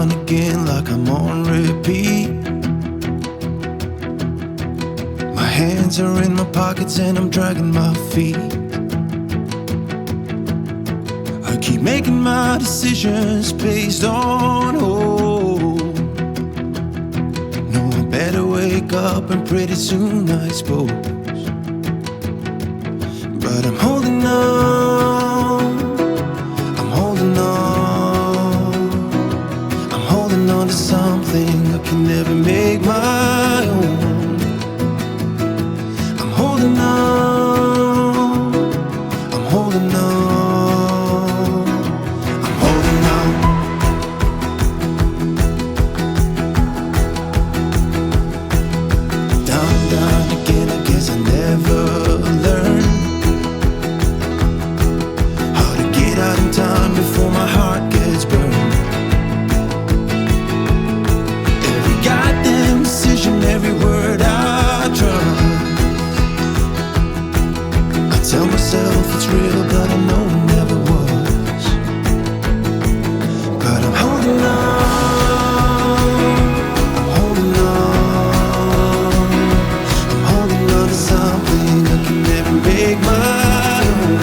down again like I'm on repeat. My hands are in my pockets and I'm dragging my feet. I keep making my decisions based on hope. No, I better wake up and pretty soon I suppose. But I'm holding on, I'm holding on, I'm holding on to something I can never make my own. I'm holding on, I'm holding on, I'm holding on. Down again, I guess I never learned out in time before my heart gets burned. Every goddamn decision, every word I try, I tell myself it's real, but I know it never was. But I'm holding on, I'm holding on, I'm holding on to something I can never make my own.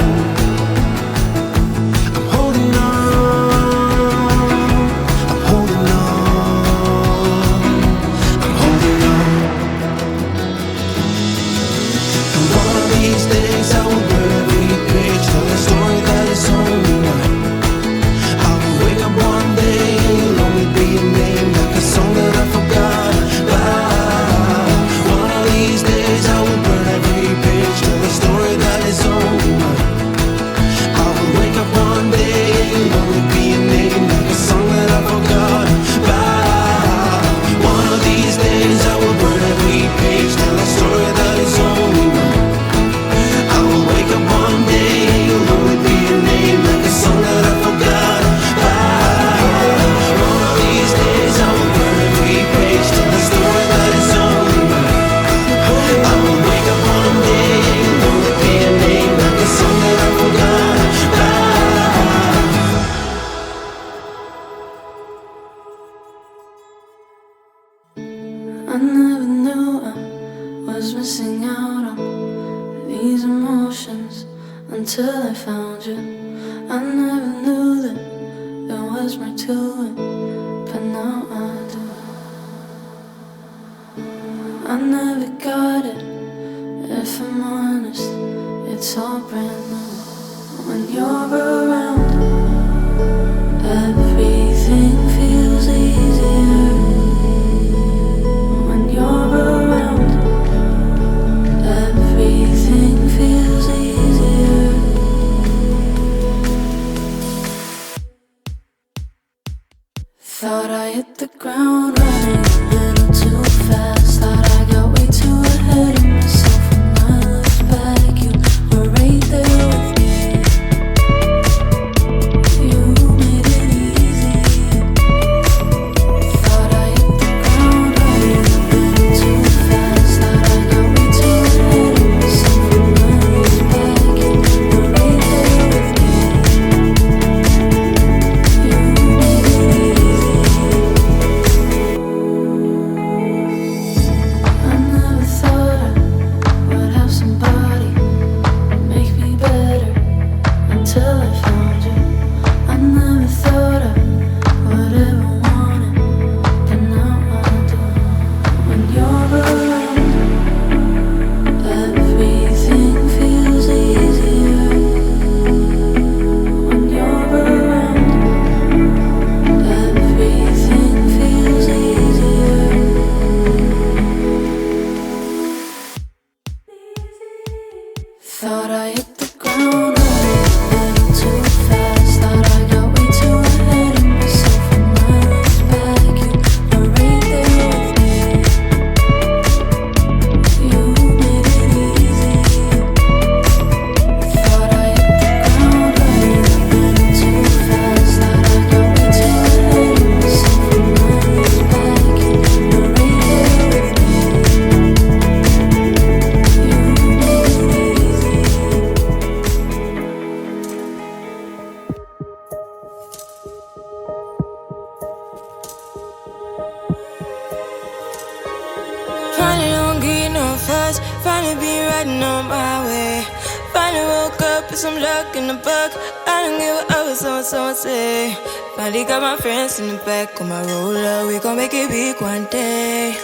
stars, finally be riding on my way. Finally woke up with some luck in the book. I don't give a what someone say. Finally got my friends in the back on my roller. We gon' make it big one day.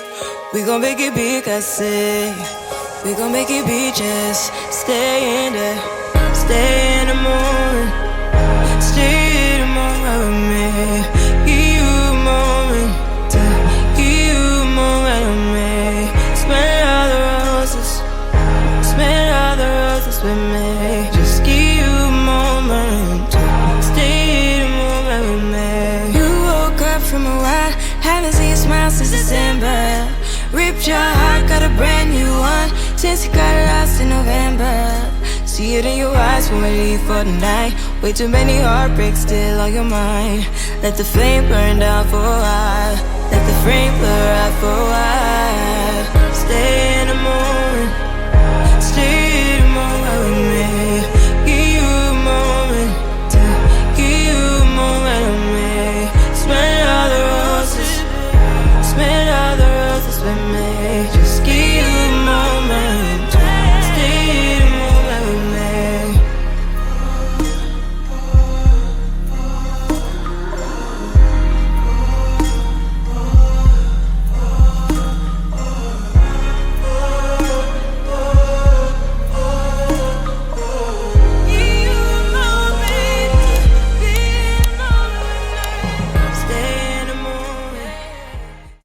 We gon' make it big, I say. We gon' make it big, just stay in there. Stay in the morning. Stay in the moment with me. Give you a moment. Give you a moment with me. Smell all the roses. Smell all the roses with me. Just give you a moment. Stay in the moment with me. You woke up from a while. Haven't seen you smile since December. Ripped your heart, got a brand new one since you got lost in November. See it in your eyes when we leave for the night. Way too many heartbreaks still on your mind. Let the flame burn down for a while. Let the flame blur out for a while. Stay in the moment. Stay in the moment with me. Give you a moment. Give you a moment with me. Smell all the roses. Smell all the roses with me.